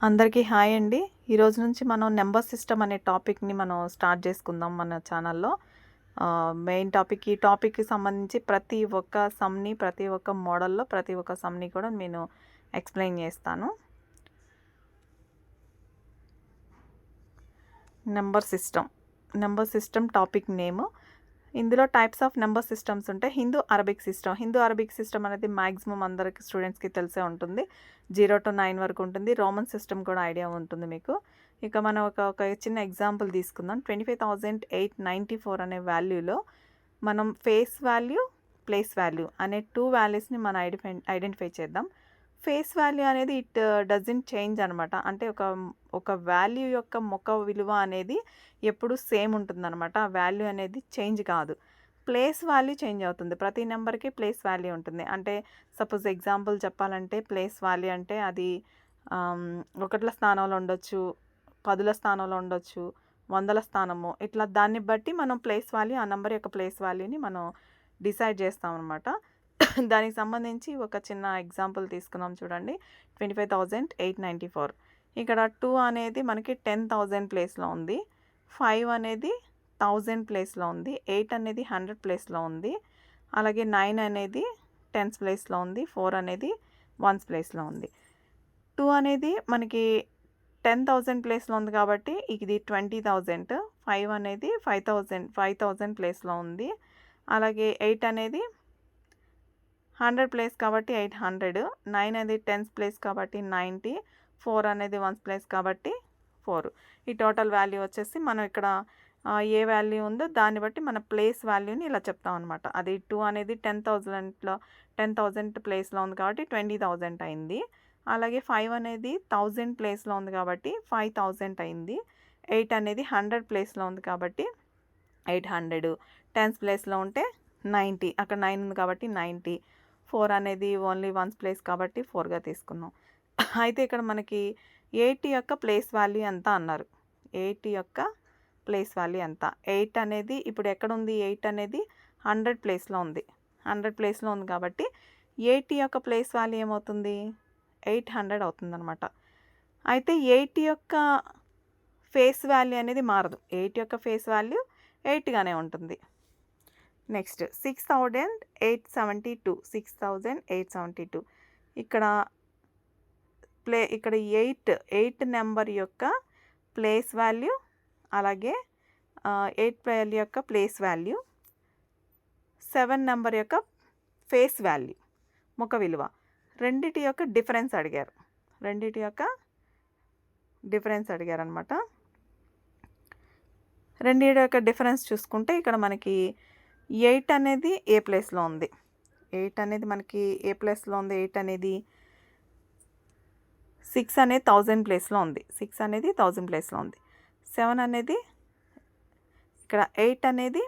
అందరికీ హాయ్ అండి. ఈరోజు నుంచి మనం నెంబర్ సిస్టమ్ అనే టాపిక్‌ని మనం స్టార్ట్ చేసుకుందాం మన ఛానల్‌లో. మెయిన్ టాపిక్ ఈ టాపిక్‌కి సంబంధించి ప్రతి ఒక్క సమ్‌ని, ప్రతి ఒక్క మోడల్‌లో ప్రతి ఒక్క సమ్‌ని కూడా నేను ఎక్స్‌ప్లెయిన్ చేస్తాను. నెంబర్ సిస్టమ్ టాపిక్ నేము. ఇందులో టైప్స్ ఆఫ్ నెంబర్ సిస్టమ్స్ ఉంటాయి. హిందూ అరబిక్ సిస్టమ్ అనేది మాక్సిమం అందరికి స్టూడెంట్స్‌కి తెలిసే ఉంటుంది. 0-9 వరకు ఉంటుంది. రోమన్ సిస్టమ్ కూడా ఐడియా ఉంటుంది మీకు. ఇక మనం ఒక చిన్న ఎగ్జాంపుల్ తీసుకుందాం. 25,894 అనే వాల్యూలో మనం ఫేస్ వాల్యూ, ప్లేస్ వాల్యూ అనే 2 వాల్యూస్‌ని మనం ఐడెంటిఫై చేద్దాం. ఫేస్ వాల్యూ అనేది ఇట్ డజంట్ చేంజ్ అనమాట. అంటే ఒక వాల్యూ యొక్క మొక్క విలువ అనేది ఎప్పుడు సేమ్ ఉంటుందన్నమాట. ఆ వాల్యూ అనేది చేంజ్ కాదు. ప్లేస్ వాల్యూ చేంజ్ అవుతుంది. ప్రతి నెంబర్‌కి ప్లేస్ వాల్యూ ఉంటుంది. అంటే సపోజ్ ఎగ్జాంపుల్ చెప్పాలంటే ప్లేస్ వాల్యూ అంటే అది ఒకట్ల స్థానంలో ఉండొచ్చు, పదుల స్థానంలో ఉండొచ్చు, వందల స్థానము. ఇట్లా దాన్ని బట్టి మనం ప్లేస్ వాల్యూ, ఆ నంబర్ యొక్క ప్లేస్ వాల్యూని మనం డిసైడ్ చేస్తామనమాట. దానికి సంబంధించి ఒక చిన్న ఎగ్జాంపుల్ తీసుకున్నాం చూడండి. 25,894. ఇక్కడ 2 అనేది మనకి 10,000 ప్లేస్‌లో ఉంది. 5 అనేది 1000 ప్లేస్‌లో ఉంది. 8 అనేది 100 ప్లేస్‌లో ఉంది. అలాగే 9 అనేది 10థ్ ప్లేస్‌లో ఉంది. 4 అనేది 1th ప్లేస్‌లో ఉంది. 2 అనేది మనకి 10,000 ప్లేస్‌లో ఉంది కాబట్టి ఇది 20,000. 5 అనేది 5,000 ప్లేస్‌లో ఉంది. అలాగే 8 అనేది 100 ప్లేస్ కాబట్టి 800. 9 అనేది 10th ప్లేస్ కాబట్టి 90. 4 అనేది 1th ప్లేస్ కాబట్టి 4. ఈ టోటల్ వాల్యూ వచ్చేసి మనం ఇక్కడ ఏ వాల్యూ ఉందో దాన్ని బట్టి మన ప్లేస్ వాల్యూని ఇలా చెప్తామనమాట. అది 2 అనేది 10,000 ప్లేస్‌లో ఉంది కాబట్టి 20,000 అయింది. అలాగే 5 అనేది 1000 ప్లేస్‌లో ఉంది కాబట్టి 5,000 అయింది. 8 అనేది 100 ప్లేస్‌లో ఉంది కాబట్టి 800. 10th ప్లేస్‌లో ఉంటే 90. అక్కడ 9 ఉంది కాబట్టి 90. 4 అనేది ఓన్లీ 1th ప్లేస్ కాబట్టి 4గా తీసుకున్నాం. అయితే ఇక్కడ మనకి 80 యొక్క ప్లేస్ వాల్యూ ఎంత అన్నారు. 80 యొక్క ప్లేస్ వాల్యూ ఎంత? 8 అనేది ఇప్పుడు ఎక్కడుంది? 8 అనేది 100 ప్లేస్‌లో ఉంది. 100 ప్లేస్‌లో ఉంది కాబట్టి 80 యొక్క ప్లేస్ వాల్యూ ఏమవుతుంది? 800 అవుతుందనమాట. అయితే 80 యొక్క ఫేస్ వాల్యూ అనేది మారదు. 8 యొక్క ఫేస్ వాల్యూ 8 గానే ఉంటుంది. నెక్స్ట్ 6,872. ఇక్కడ ఇక్కడ 8 నెంబర్ యొక్క ప్లేస్ వాల్యూ, అలాగే 8 వాల్యూ యొక్క ప్లేస్ వాల్యూ, 7 నెంబర్ యొక్క ఫేస్ వాల్యూ ముఖ విలువ రెండిటి యొక్క డిఫరెన్స్ అడిగారు. అడిగారనమాట. రెండిటి యొక్క డిఫరెన్స్ చూసుకుంటే ఇక్కడ మనకి 8 అనేది ఏ ప్లేస్‌లో ఉంది. 8 అనేది మనకి ఏ ప్లేస్‌లో ఉంది. 8 అనేది 6 అనేది 1000 ప్లేస్‌లో ఉంది. 6 అనేది 1000 ప్లేస్‌లో ఉంది. 7 అనేది ఇక్కడ 8 అనేది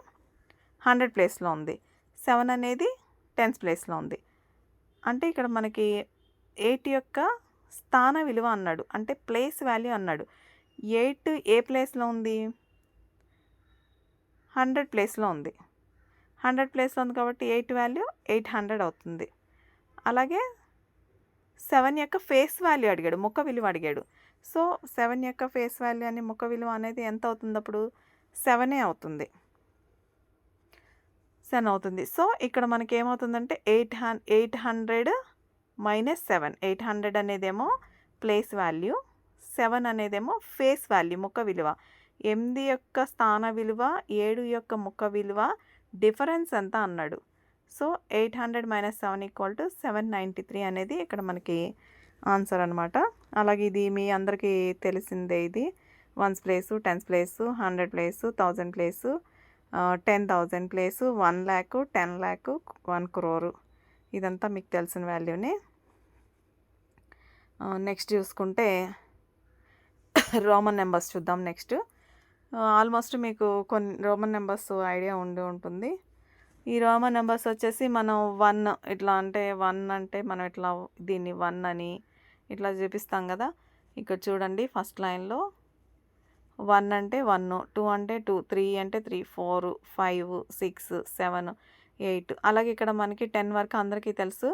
100 ప్లేస్‌లో ఉంది. 7 అనేది 10th ప్లేస్‌లో ఉంది. అంటే ఇక్కడ మనకి 8 యొక్క స్థాన విలువ అన్నాడు. అంటే ప్లేస్ వాల్యూ అన్నాడు. 8 ఏ ప్లేస్‌లో ఉంది? 100 ప్లేస్‌లో ఉంది. 100 ప్లేస్‌లో ఉంది కాబట్టి 8 వాల్యూ 800 అవుతుంది. అలాగే 7 యొక్క ఫేస్ వాల్యూ అడిగాడు. ముఖ విలువ అడిగాడు. సో 7 యొక్క ఫేస్ వాల్యూ అని ముఖ విలువ అనేది ఎంత అవుతుంది అప్పుడు? 7 అవుతుంది. 7 అవుతుంది. సో ఇక్కడ మనకి ఏమవుతుందంటే 800 మైనస్ 7. 800 అనేదేమో ప్లేస్ వాల్యూ, 7 అనేదేమో ఫేస్ వాల్యూ ముఖ విలువ. 8 యొక్క స్థాన విలువ, 7 యొక్క ముఖ విలువ డిఫరెన్స్ ఎంత అన్నాడు. సో 800 మైనస్ 7 ఈక్వల్ టు 793 అనేది ఇక్కడ మనకి ఆన్సర్ అనమాట. అలాగే ఇది మీ అందరికీ తెలిసిందే. ఇది 1th place, 10th place, 100 place, 1000 place, 10,000 place, 1,00,000, 10,00,000, 1 crore. ఇదంతా మీకు తెలిసిన వాల్యూనే. నెక్స్ట్ చూసుకుంటే రోమన్ నెంబర్స్ చూద్దాం నెక్స్ట్. ఆల్మోస్ట్ మీకు కొన్ని రోమన్ నెంబర్స్ ఐడియా ఉంటుంది. ఈ రోమన్ నెంబర్స్ వచ్చేసి మనం 1 ఇట్లా అంటే 1 అంటే మనం ఇట్లా దీన్ని 1 అని ఇట్లా చూపిస్తాం కదా. ఇక్కడ చూడండి ఫస్ట్ లైన్లో 1 అంటే 1, 2 అంటే 2, 3 అంటే 3, 4, 5, 6, 7, 8. అలాగే ఇక్కడ మనకి 10 వరకు అందరికీ తెలుసు.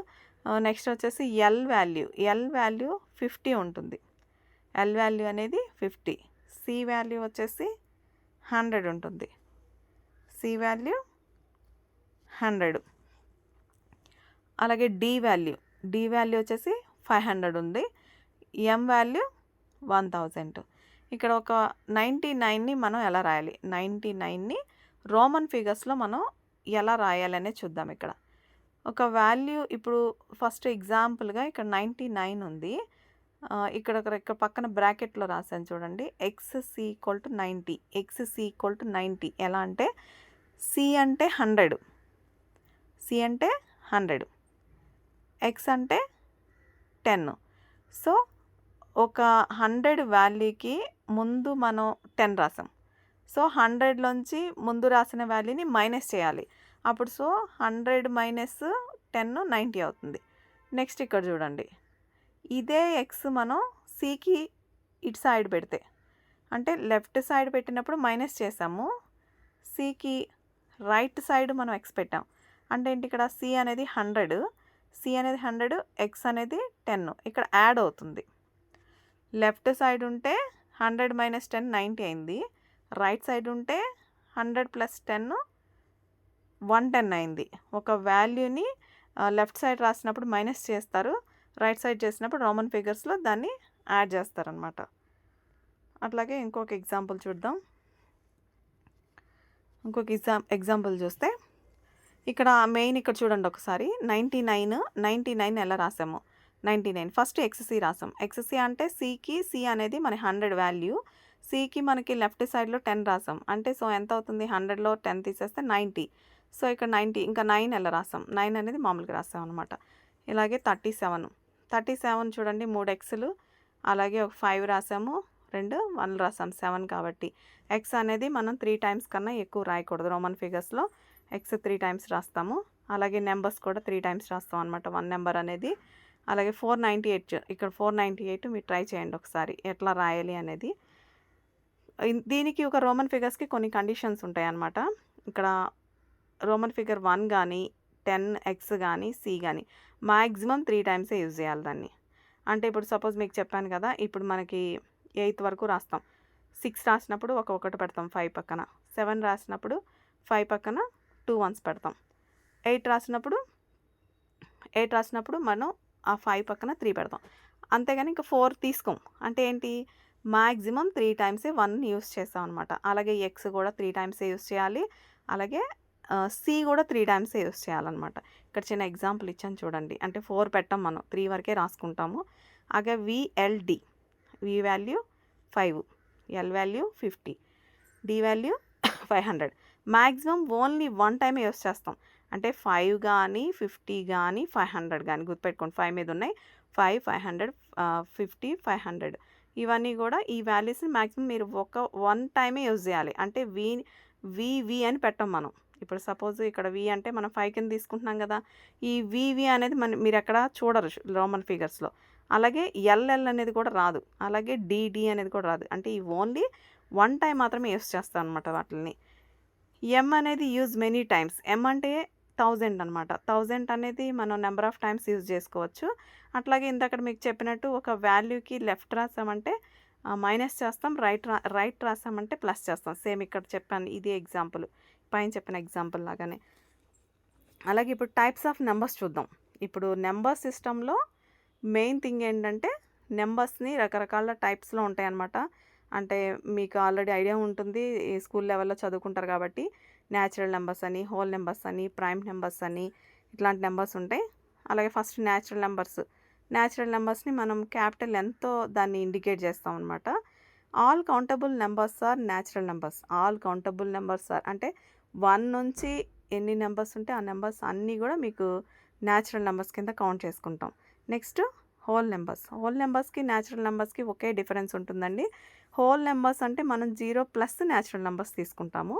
నెక్స్ట్ వచ్చేసి ఎల్ వాల్యూ 50 ఉంటుంది. ఎల్ వాల్యూ అనేది 50, సి వాల్యూ వచ్చేసి 100 ఉంటుంది, సి వాల్యూ 100. అలాగే డి వాల్యూ వచ్చేసి 500 ఉంది, ఎం వాల్యూ 1000. ఇక్కడ ఒక 99ని మనం ఎలా రాయాలి, 99ని రోమన్ ఫిగర్స్లో మనం ఎలా రాయాలనే చూద్దాం. ఇక్కడ ఒక వాల్యూ ఇప్పుడు ఫస్ట్ ఎగ్జాంపుల్గా ఇక్కడ 99 ఉంది, ఇక్కడ పక్కన బ్రాకెట్లో రాశాను చూడండి, XC = 90, XC = 90. ఎలా అంటే సి అంటే 100, సి అంటే 100, ఎక్స్ అంటే 10. సో ఒక 100 వాల్యూకి ముందు మనం 10 రాసాం, సో 100లోంచి ముందు రాసిన వాల్యూని మైనస్ చేయాలి. అప్పుడు సో 100 - 10 90 అవుతుంది. నెక్స్ట్ ఇక్కడ చూడండి, ఇదే ఎక్స్ మనం సికి ఇటు సైడ్ పెడితే, అంటే లెఫ్ట్ సైడ్ పెట్టినప్పుడు మైనస్ చేసాము, సికి రైట్ సైడ్ మనం ఎక్స్ పెట్టాం. అంటే ఏంటి, ఇక్కడ సి అనేది 100, సి అనేది 100, ఎక్స్ అనేది 10, ఇక్కడ యాడ్ అవుతుంది. లెఫ్ట్ సైడ్ ఉంటే 100 - 10 90 అయింది, రైట్ సైడ్ ఉంటే 100 + 10 110 అయింది. ఒక వాల్యూని లెఫ్ట్ సైడ్ రాసినప్పుడు మైనస్ చేస్తారు, రైట్ సైడ్ చేసినప్పుడు రోమన్ ఫిగర్స్లో దాన్ని యాడ్ చేస్తారనమాట. అట్లాగే ఇంకొక ఎగ్జాంపుల్ చూద్దాం. ఇంకొక ఎగ్జాంపుల్ చూస్తే ఇక్కడ మెయిన్ ఇక్కడ చూడండి ఒకసారి, 99 ఎలా రాసాము, 99 ఫస్ట్ ఎక్స్సి రాసాం. ఎక్స్సి అంటే సి అనేది మన 100 వాల్యూ, సికి మనకి లెఫ్ట్ సైడ్లో 10 రాసాం. అంటే సో ఎంత అవుతుంది, 100లో 10 తీసేస్తే 90. సో ఇక్కడ 90, ఇంకా 9 ఎలా రాసాం, 9 అనేది మామూలుగా రాసాం అనమాట. ఇలాగే 37 చూడండి, 3 ఎక్స్లు, అలాగే ఒక 5 రాసాము, 2 1 రాసాం, 7 కాబట్టి ఎక్స్ అనేది మనం 3 టైమ్స్ కన్నా ఎక్కువ రాయకూడదు. రోమన్ ఫిగర్స్లో ఎక్స్ 3 టైమ్స్ రాస్తాము, అలాగే నెంబర్స్ కూడా 3 టైమ్స్ రాస్తాం అనమాట, 1 నెంబర్ అనేది. అలాగే 498, ఇక్కడ 498 మీరు ట్రై చేయండి ఒకసారి ఎట్లా రాయాలి అనేది. దీనికి ఒక రోమన్ ఫిగర్స్కి కొన్ని కండిషన్స్ ఉంటాయి అన్నమాట. ఇక్కడ రోమన్ ఫిగర్ 1 కానీ 10x కానీ సి కానీ మ్యాక్సిమం 3 టైమ్సే యూజ్ చేయాలి దాన్ని. అంటే ఇప్పుడు సపోజ్ మీకు చెప్పాను కదా, ఇప్పుడు మనకి 8th వరకు రాస్తాం, 6 రాసినప్పుడు ఒకటి పెడతాం 5 పక్కన, 7 రాసినప్పుడు 5 పక్కన 2 1s పెడతాం, 8 రాసినప్పుడు మనం ఆ 5 పక్కన 3 పెడతాం. అంతేగాని ఇంకా 4 తీసుకోం. అంటే ఏంటి, మ్యాక్సిమం 3 టైమ్సే 1 యూస్ చేస్తాం అనమాట. అలాగే ఎక్స్ కూడా 3 టైమ్సే యూస్ చేయాలి, అలాగే సి కూడా 3 టైమ్సే యూస్ చేయాలన్నమాట. ఇక్కడ చిన్న ఎగ్జాంపుల్ ఇచ్చాను చూడండి, అంటే 4 పెట్టాం, మనం 3 వరకే రాసుకుంటాము. అలాగే VLD, V value 5, L value 50, D value 500. Maximum only 1 టైమే యూస్ చేస్తాం. అంటే 5 కానీ 50 కానీ 500 కానీ గుర్తుపెట్టుకోండి, 5 మీద ఉన్నాయి, 5 500 50 500 ఇవన్నీ కూడా ఈ వాల్యూస్ని మ్యాక్సిమం మీరు 1 టైమే యూజ్ చేయాలి. అంటే వి అని పెట్టాం మనం. ఇప్పుడు సపోజ్ ఇక్కడ వి అంటే మనం 5 కింద తీసుకుంటున్నాం కదా, ఈ వి అనేది మీరు ఎక్కడ చూడరు రోమన్ ఫిగర్స్లో. అలాగే ఎల్ఎల్ అనేది కూడా రాదు, అలాగే డిడి అనేది కూడా రాదు. అంటే ఈ ఓన్లీ 1 టైం మాత్రమే యూస్ చేస్తాం అనమాట వాటిని. ఎం అనేది యూజ్ మెనీ టైమ్స్, ఎం అంటే 1000 అనమాట. 1000 అనేది మనం నెంబర్ ఆఫ్ టైమ్స్ యూజ్ చేసుకోవచ్చు. అట్లాగే ఇందాక మీకు చెప్పినట్టు ఒక వాల్యూకి లెఫ్ట్ రాసామంటే మైనస్ చేస్తాం, రైట్ రాసామంటే ప్లస్ చేస్తాం. సేమ్ ఇక్కడ చెప్పాను, ఇది ఎగ్జాంపుల్, పైన చెప్పిన ఎగ్జాంపుల్ లాగానే. అలాగే ఇప్పుడు టైప్స్ ఆఫ్ నెంబర్స్ చూద్దాం. ఇప్పుడు నెంబర్ సిస్టంలో మెయిన్ థింగ్ ఏంటంటే నెంబర్స్ని రకరకాల టైప్స్లో ఉంటాయి అన్నమాట. అంటే మీకు ఆల్రెడీ ఐడియా ఉంటుంది, స్కూల్ లెవెల్లో చదువుకుంటారు కాబట్టి. న్యాచురల్ నెంబర్స్ అని, హోల్ నెంబర్స్ అని, ప్రైమ్ నెంబర్స్ అని, ఇట్లాంటి నెంబర్స్ ఉంటాయి. అలాగే ఫస్ట్ న్యాచురల్ నెంబర్స్ని మనం క్యాపిటల్ ఎంతో దాన్ని ఇండికేట్ చేస్తాం అనమాట. All countable numbers are natural numbers. All countable numbers are అంటే 1 నుంచి ఎన్ని నెంబర్స్ ఉంటే ఆ నెంబర్స్ అన్నీ కూడా మీకు న్యాచురల్ నెంబర్స్ కింద కౌంట్ చేసుకుంటాం. నెక్స్ట్ హోల్ నెంబర్స్కి న్యాచురల్ నెంబర్స్కి ఒకే డిఫరెన్స్ ఉంటుందండి. హోల్ నెంబర్స్ అంటే మనం 0 ప్లస్ న్యాచురల్ నెంబర్స్ తీసుకుంటాము.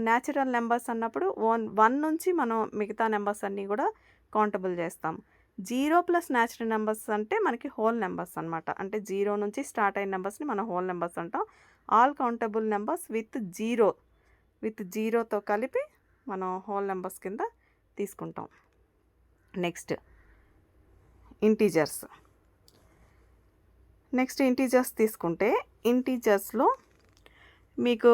న్యాచురల్ నెంబర్స్ అన్నప్పుడు 1 నుంచి మనం మిగతా నెంబర్స్ అన్నీ కూడా కౌంటబుల్ చేస్తాం. 0 ప్లస్ న్యాచురల్ నెంబర్స్ అంటే మనకి హోల్ నెంబర్స్ అనమాట. అంటే 0 నుంచి స్టార్ట్ అయిన నెంబర్స్ని మనం హోల్ నెంబర్స్ అంటాం. ఆల్ కౌంటబుల్ నెంబర్స్ విత్ జీరోతో కలిపి మనం హోల్ నెంబర్స్ కింద తీసుకుంటాం. Next integers. నెక్స్ట్ ఇంటీజర్స్ తీసుకుంటే ఇంటీజర్స్లో మీకు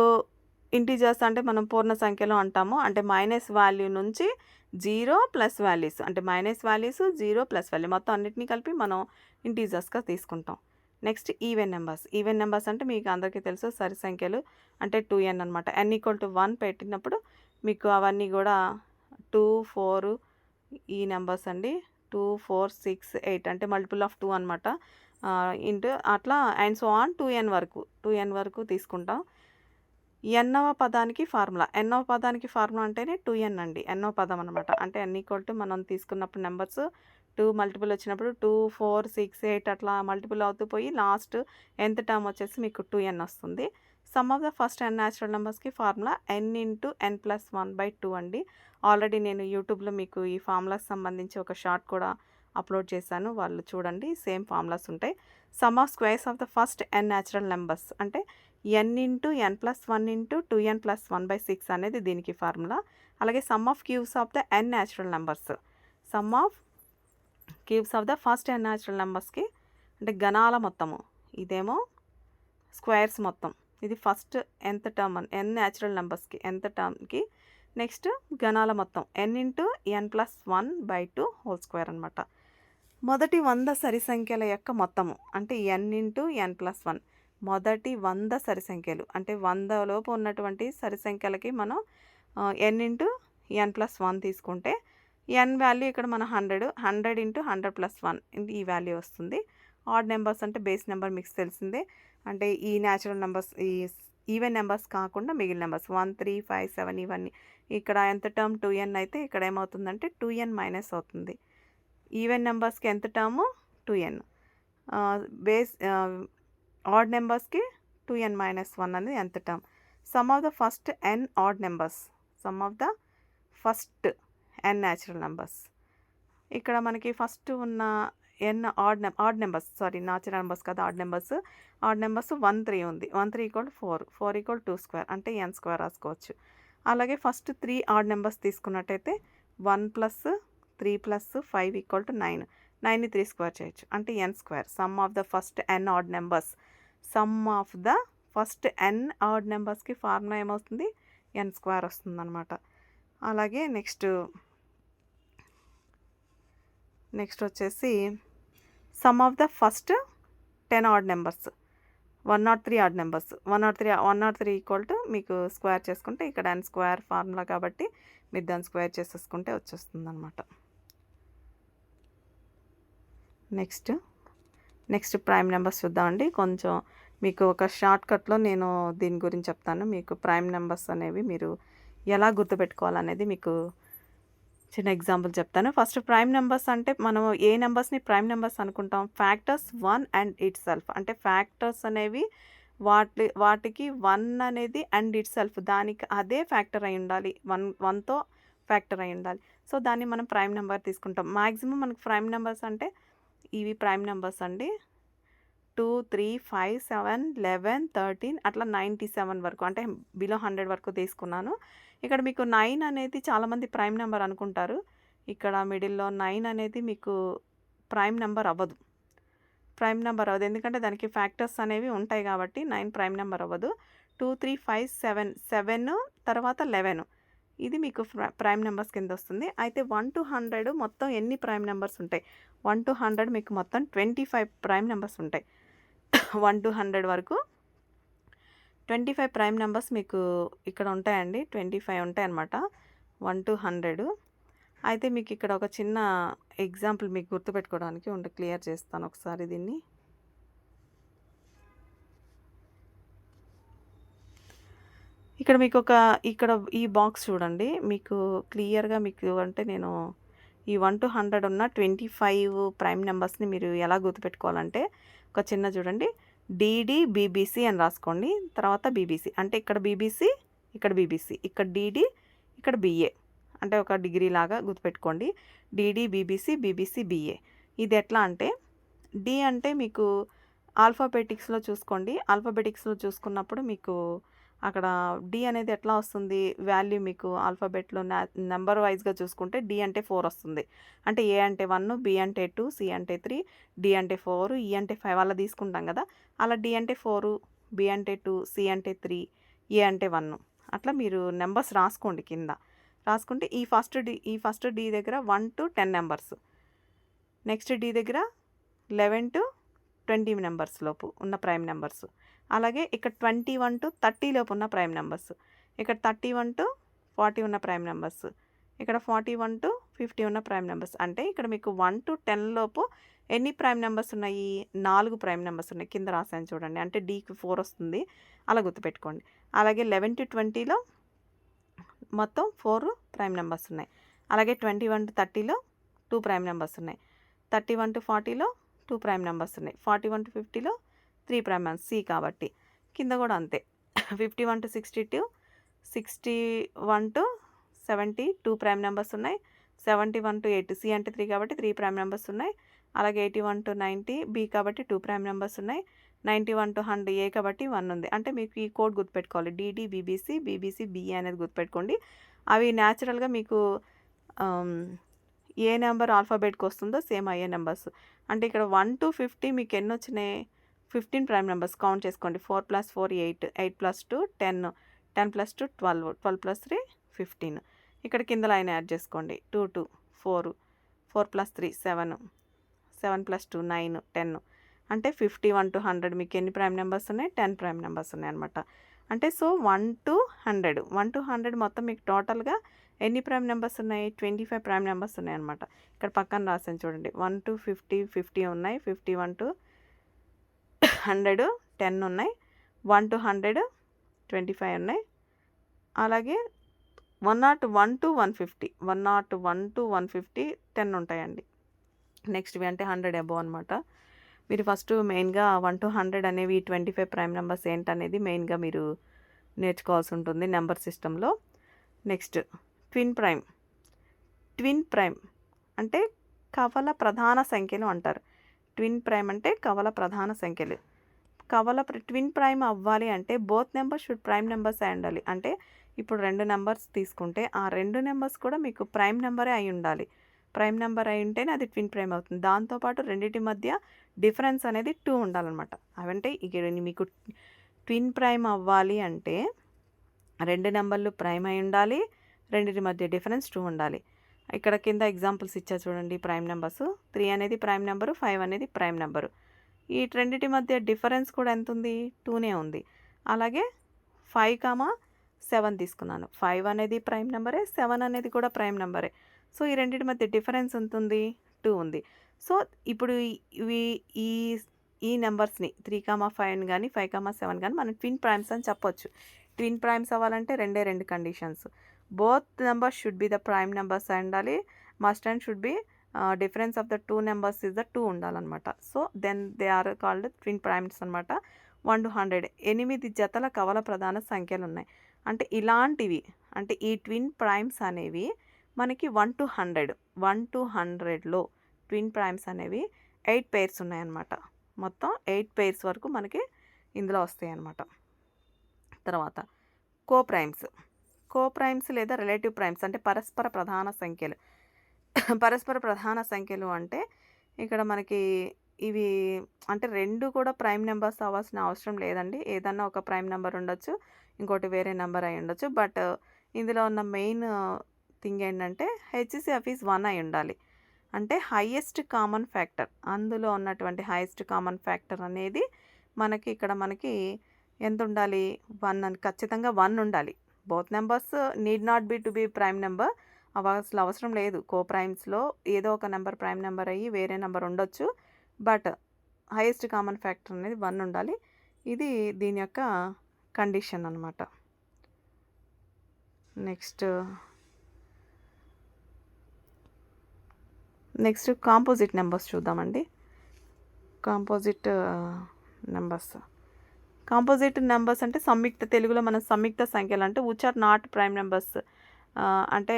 ఇంటీజర్స్ అంటే మనం పూర్ణ సంఖ్యలో అంటాము. అంటే మైనస్ వాల్యూ నుంచి 0 ప్లస్ వాల్యూస్ అంటే మైనస్ వాల్యూస్ 0 ప్లస్ వాల్యూ మొత్తం అన్నిటిని కలిపి మనం ఇంటీజర్స్‌గా తీసుకుంటాం. Next even numbers. Even numbers అంటే మీకు అందరికీ తెలుసు సరి సంఖ్యలు అంటే 2n అనమాట. n=1 పెట్టినప్పుడు మీకు అవన్నీ కూడా 2, 4 ఈ నెంబర్స్ అండి. 2, 4, 6, 8 అంటే మల్టిపుల్ ఆఫ్ 2 అనమాట. ఇంటూ అట్లా అండ్ సో ఆన్ 2n వరకు తీసుకుంటాం. ఎన్నవ పదానికి ఫార్ములా. ఎన్నవ పదానికి ఫార్ములా అంటేనే 2n అండి. ఎన్నవ పదం అనమాట. అంటే n మనం తీసుకున్నప్పుడు నెంబర్స్ 2 మల్టిపుల్ వచ్చినప్పుడు 2, 4, 6, 8 అట్లా మల్టిపుల్ అవుతూ పోయి లాస్ట్ nth టర్మ్ వచ్చేసి మీకు 2n వస్తుంది. Some of the first n natural నెంబర్స్‌కి ఫార్ములా n/n+1/2 అండి. ఆల్రెడీ నేను యూట్యూబ్‌లో మీకు ఈ ఫార్ములాకి సంబంధించి ఒక షార్ట్ కూడా అప్లోడ్ చేశాను. వాళ్ళు చూడండి సేమ్ ఫార్ములాస్ ఉంటాయి. Some of squares of the first n natural numbers అంటే n/n+1/2n+1/6 అనేది దీనికి ఫార్ములా. అలాగే some of cubes of the n natural numbers. Sum of cubes of the first n natural నెంబర్స్‌కి అంటే ఘనాల మొత్తము. ఇదేమో స్క్వేర్స్ మొత్తం. ఇది first nth term n natural నెంబర్స్‌కి nth టర్మ్‌కి. నెక్స్ట్ ఘనాల మొత్తం n/n+1/2 హోల్ స్క్వేర్ అనమాట. మొదటి 100 సరి సంఖ్యల యొక్క మొత్తము అంటే n/n+1. మొదటి 100 సరి సంఖ్యలు అంటే 100 లోపు ఉన్నటువంటి సరి సంఖ్యలకి మనం n/n+1 తీసుకుంటే n వాల్యూ ఇక్కడ మన 100 100 × 100 + 1 ఈ వాల్యూ వస్తుంది. ఆడ్ నెంబర్స్ అంటే బేస్ నెంబర్ మీకు తెలిసిందే. అంటే ఈ న్యాచురల్ నెంబర్స్ ఈ ఈవెన్ నెంబర్స్ కాకుండా మిగిలిన నెంబర్స్ 1, 3, 5, 7 ఇవన్నీ. ఇక్కడ nth టర్మ్ 2n అయితే ఇక్కడ ఏమవుతుందంటే 2n మైనస్ అవుతుంది. ఈవెన్ నెంబర్స్‌కి nth term 2n. Base add నెంబర్స్‌కి 2n-1 అనేది nth term. Some of the first n odd numbers. Sum of the first n natural numbers. ఇక్కడ మనకి ఫస్ట్ ఉన్న n odd numbers natural numbers కాదు odd numbers. Odd numbers 1, 3 ఉంది. 1, 3 = 4. 4 = 2 square అంటే n square రాసుకోవచ్చు. అలాగే ఫస్ట్ 3 ఆడ్ నెంబర్స్ తీసుకున్నట్టయితే 1 + 3 + 5 = 9. 9ని 3 square చేయొచ్చు అంటే n square. Sum of the first n odd numbers. Sum of the first n odd నెంబర్స్‌కి formula ఏమవుతుంది n స్క్వేర్ వస్తుందన్నమాట. అలాగే నెక్స్ట్ వచ్చేసి sum of the first 10 odd numbers. 103 odd numbers. 103 = మీకు square చేసుకుంటే ఇక్కడ n స్క్వేర్ ఫార్ములా కాబట్టి మీరు దాన్ని స్క్వేర్ చేసేసుకుంటే వచ్చేస్తుందన్నమాట. నెక్స్ట్ ప్రైమ్ నెంబర్స్ చూద్దామండి. కొంచెం మీకు ఒక షార్ట్‌కట్‌లో నేను దీని గురించి చెప్తాను. మీకు ప్రైమ్ నెంబర్స్ అనేవి మీరు ఎలా గుర్తుపెట్టుకోవాలనేది మీకు చిన్న ఎగ్జాంపుల్ చెప్తాను. ఫస్ట్ ప్రైమ్ నెంబర్స్ అంటే మనం ఏ నెంబర్స్‌ని ప్రైమ్ నెంబర్స్ అనుకుంటాం? Factors 1 and it self. అంటే ఫ్యాక్టర్స్ అనేవి వాటికి 1 అనేది అండ్ ఇట్ సెల్ఫ్ దానికి అదే ఫ్యాక్టర్ అయి ఉండాలి. 1తో ఫ్యాక్టర్ అయి ఉండాలి. సో దాన్ని మనం ప్రైమ్ నెంబర్ తీసుకుంటాం. మాక్సిమం మనకు ప్రైమ్ నెంబర్స్ అంటే ఇవి ప్రైమ్ నెంబర్స్ అండి. 2, 3, 5, 7, 11, 13 అట్లా 97 వరకు అంటే బిలో 100 వరకు తీసుకున్నాను. ఇక్కడ మీకు 9 అనేది చాలామంది ప్రైమ్ నెంబర్ అనుకుంటారు. ఇక్కడ మిడిల్‌లో 9 అనేది మీకు ప్రైమ్ నెంబర్ అవ్వదు. ఎందుకంటే దానికి ఫ్యాక్టర్స్ అనేవి ఉంటాయి కాబట్టి 9 ప్రైమ్ నెంబర్ అవ్వదు. 2, 3, 5, 7 తర్వాత 11 ఇది మీకు ప్రైమ్ నెంబర్స్ కింద వస్తుంది. అయితే 1 to 100 మొత్తం ఎన్ని ప్రైమ్ నెంబర్స్ ఉంటాయి? 1 to 100 మీకు మొత్తం 25 ప్రైమ్ నెంబర్స్ ఉంటాయి. 1 to 100 వరకు 25 ప్రైమ్ నెంబర్స్ మీకు ఇక్కడ ఉంటాయండి. 25 ఉంటాయన్నమాట 1 to 100. అయితే మీకు ఇక్కడ ఒక చిన్న ఎగ్జాంపుల్ మీకు గుర్తుపెట్టుకోవడానికి క్లియర్ చేస్తాను ఒకసారి దీన్ని. ఇక్కడ మీకు ఇక్కడ ఈ బాక్స్ చూడండి. మీకు క్లియర్‌గా మీకు అంటే నేను ఈ 1 to 100 ఉన్న 25 ప్రైమ్ నెంబర్స్‌ని మీరు ఎలా గుర్తుపెట్టుకోవాలంటే ఒక చిన్న చూడండి. డీడీ, బీబీసీ అని రాసుకోండి. తర్వాత బీబీసీ అంటే ఇక్కడ బీబీసీ, ఇక్కడ బీబీసీ, ఇక్కడ డీడీ, ఇక్కడ బీఏ అంటే ఒక డిగ్రీ లాగా గుర్తుపెట్టుకోండి. DD, BBC, BBC, BA. ఇది ఎట్లా అంటే డి అంటే మీకు ఆల్ఫాబెటిక్స్‌లో చూసుకోండి. ఆల్ఫాబెటిక్స్‌లో చూసుకున్నప్పుడు మీకు అక్కడ డి అనేది ఎట్లా వస్తుంది వాల్యూ మీకు ఆల్ఫాబెట్లో నెంబర్ వైజ్గా చూసుకుంటే డి అంటే 4 వస్తుంది. అంటే ఏ అంటే 1, బి అంటే 2, సి అంటే 3, డి అంటే 4, ఈ అంటే 5 అలా తీసుకుంటాం కదా. అలా డి అంటే 4, బి అంటే 2, సి అంటే 3, ఏ అంటే 1 అట్లా మీరు నెంబర్స్ రాసుకోండి కింద. రాసుకుంటే ఈ ఫస్ట్ డి దగ్గర 1 to 10 నెంబర్స్, నెక్స్ట్ డి దగ్గర 11 to 20 నెంబర్స్ లోపు ఉన్న ప్రైమ్ నెంబర్స్. అలాగే ఇక్కడ 21 to 30 లోపు ఉన్న ప్రైమ్ నెంబర్స్, ఇక్కడ 31 to 40 ఉన్న ప్రైమ్ నెంబర్స్, ఇక్కడ 41 to 50 ఉన్న ప్రైమ్ నెంబర్స్. అంటే ఇక్కడ మీకు 1 to 10 లోపు ఎన్ని ప్రైమ్ నెంబర్స్ ఉన్నాయి? 4 ప్రైమ్ నెంబర్స్ ఉన్నాయి. కింద రాసాను చూడండి. అంటే డీకి 4 వస్తుంది. అలా గుర్తుపెట్టుకోండి. అలాగే 11 to 20లో మొత్తం 4 ప్రైమ్ నెంబర్స్ ఉన్నాయి. అలాగే 21 to 30లో 2 ప్రైమ్ నెంబర్స్ ఉన్నాయి. 31 to 40లో 2 ప్రైమ్ నెంబర్స్ ఉన్నాయి. 41 to 50లో 3 ప్రైమ్ నెంబర్స్, సి కాబట్టి. కింద కూడా అంతే. 51 to 62, 61 to 70 2 ప్రైమ్ నెంబర్స్ ఉన్నాయి. 71 to 80 సి అంటే 3 కాబట్టి 3 ప్రైమ్ నెంబర్స్ ఉన్నాయి. అలాగే 81 to 90 బి కాబట్టి 2 ప్రైమ్ నెంబర్స్ ఉన్నాయి. 91 to 100 ఏ కాబట్టి 1 ఉంది. అంటే మీకు ఈ కోడ్ గుర్తుపెట్టుకోవాలి. డిడి, బీబీసీ, బీబీసీ, బిఏ అనేది గుర్తుపెట్టుకోండి. అవి న్యాచురల్గా మీకు ఏ నెంబర్ ఆల్ఫాబెట్కి వస్తుందో సేమ్ అయ్యే నెంబర్స్. అంటే ఇక్కడ 1 to 50 మీకు ఎన్ని వచ్చినాయి? 15 ప్రైమ్ నెంబర్స్ కౌంట్ చేసుకోండి. 4 + 4 8, 8 + 2 10, 10 + 2 12, 12 + 3 15. ఇక్కడ కింద లైన్ యాడ్ చేసుకోండి. 2 2 4, 4 + 3 7, 7 + 2 9 10. అంటే 51 to 100 మీకు ఎన్ని ప్రైమ్ నెంబర్స్ ఉన్నాయి? 10 ప్రైమ్ నెంబర్స్ ఉన్నాయన్నమాట. అంటే సో 1 to 100, 1 to 100 మొత్తం మీకు టోటల్గా ఎన్ని ప్రైమ్ నెంబర్స్ ఉన్నాయి? 25 ప్రైమ్ నెంబర్స్ ఉన్నాయన్నమాట. ఇక్కడ పక్కన రాసాను చూడండి. 1 to 50 50 ఉన్నాయి. 51 to 100 10 ఉన్నాయి. 1 to 100 25 ఉన్నాయి. అలాగే 101 to 150, 101 to 150 10 ఉంటాయండి. నెక్స్ట్వి అంటే 100 అబోవ్ అనమాట. మీరు ఫస్ట్ మెయిన్గా 1 to 100 అనేవి 25 ప్రైమ్ నెంబర్స్ ఏంటనేది మెయిన్గా మీరు నేర్చుకోవాల్సి ఉంటుంది నెంబర్ సిస్టంలో. Next twin prime. Twin prime అంటే కవల ప్రధాన సంఖ్యలు అంటారు. ట్విన్ ప్రైమ్ అంటే కవల ప్రధాన సంఖ్యలు. ట్విన్ ప్రైమ్ అవ్వాలి అంటే both numbers should prime numbers అయి ఉండాలి. అంటే ఇప్పుడు 2 నెంబర్స్ తీసుకుంటే ఆ 2 నెంబర్స్ కూడా మీకు ప్రైమ్ నెంబరే అయి ఉండాలి. ప్రైమ్ నెంబర్ అయి ఉంటేనే అది ట్విన్ ప్రైమ్ అవుతుంది. దాంతోపాటు రెండింటి మధ్య డిఫరెన్స్ అనేది 2 ఉండాలన్నమాట. అవంటే ఇక మీకు ట్విన్ ప్రైమ్ అవ్వాలి అంటే 2 నెంబర్లు ప్రైమ్ అయి ఉండాలి, రెండింటి మధ్య డిఫరెన్స్ 2 ఉండాలి. ఇక్కడ కింద ఎగ్జాంపుల్స్ ఇచ్చా చూడండి. ప్రైమ్ నెంబర్స్ 3 అనేది ప్రైమ్ నెంబరు, 5 అనేది ప్రైమ్ నెంబరు. ఈ రెండింటి మధ్య డిఫరెన్స్ కూడా ఎంత ఉంది? 2నే ఉంది. అలాగే 5, 7 తీసుకున్నాను. 5 అనేది ప్రైమ్ నెంబరే, 7 అనేది కూడా ప్రైమ్ నెంబరే. సో ఈ రెండింటి మధ్య డిఫరెన్స్ ఎంత ఉంది? 2 ఉంది. సో ఇప్పుడు ఇవి ఈ ఈ నెంబర్స్ని 3, 5 కానీ 5, 7 కానీ మనం ట్విన్ ప్రైమ్స్ అని చెప్పొచ్చు. ట్విన్ ప్రైమ్స్ అవ్వాలంటే 2 conditions. Both numbers should be the prime numbers అయి ఉండాలి. Must and should be difference of the 2 numbers is the 2 ఉండాలన్నమాట. So then they are called twin primes అనమాట. 1 to 100 8 జతల కవల ప్రధాన సంఖ్యలు ఉన్నాయి. అంటే ఇలాంటివి, అంటే ఈ ట్విన్ ప్రైమ్స్ అనేవి మనకి 1 to 100లో ట్విన్ ప్రైమ్స్ అనేవి 8 పేర్స్ ఉన్నాయన్నమాట. మొత్తం 8 పేర్స్ వరకు మనకి ఇందులో వస్తాయి అన్నమాట. తర్వాత కోప్రైమ్స్ లేదా రిలేటివ్ ప్రైమ్స్ అంటే పరస్పర ప్రధాన సంఖ్యలు. పరస్పర ప్రధాన సంఖ్యలు అంటే ఇక్కడ మనకి ఇవి అంటే 2 కూడా ప్రైమ్ నెంబర్స్ అవ్వాల్సిన అవసరం లేదండి. ఏదన్నా ఒక ప్రైమ్ నెంబర్ ఉండొచ్చు, ఇంకోటి వేరే నెంబర్ అయి ఉండొచ్చు. బట్ ఇందులో ఉన్న మెయిన్ థింగ్ ఏంటంటే హెచ్సిఎఫ్ ఈజ్ 1 అయి ఉండాలి. అంటే హైయెస్ట్ కామన్ ఫ్యాక్టర్, అందులో ఉన్నటువంటి హైయెస్ట్ కామన్ ఫ్యాక్టర్ అనేది మనకి ఎంత ఉండాలి? 1 అని ఖచ్చితంగా 1 ఉండాలి. Both numbers need not be to be prime number అసలు అవసరం లేదు. కోప్రైమ్స్లో ఏదో ఒక నెంబర్ ప్రైమ్ నెంబర్ అయ్యి వేరే నెంబర్ ఉండొచ్చు. బట్ హైయెస్ట్ కామన్ ఫ్యాక్టర్ అనేది 1 ఉండాలి. ఇది దీని యొక్క కండిషన్ అన్నమాట. నెక్స్ట్ కాంపోజిట్ నెంబర్స్ చూద్దామండి. కాంపోజిట్ నెంబర్స్ అంటే తెలుగులో మనం సంయుక్త సంఖ్యలు అంటే which are not prime numbers. అంటే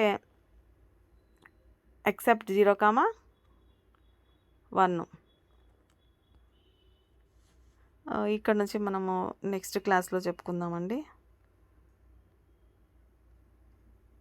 ఎక్సెప్ట్ 0, 1. ఇక్కడ నుంచి మనము నెక్స్ట్ క్లాస్లో చెప్పుకుందామండి.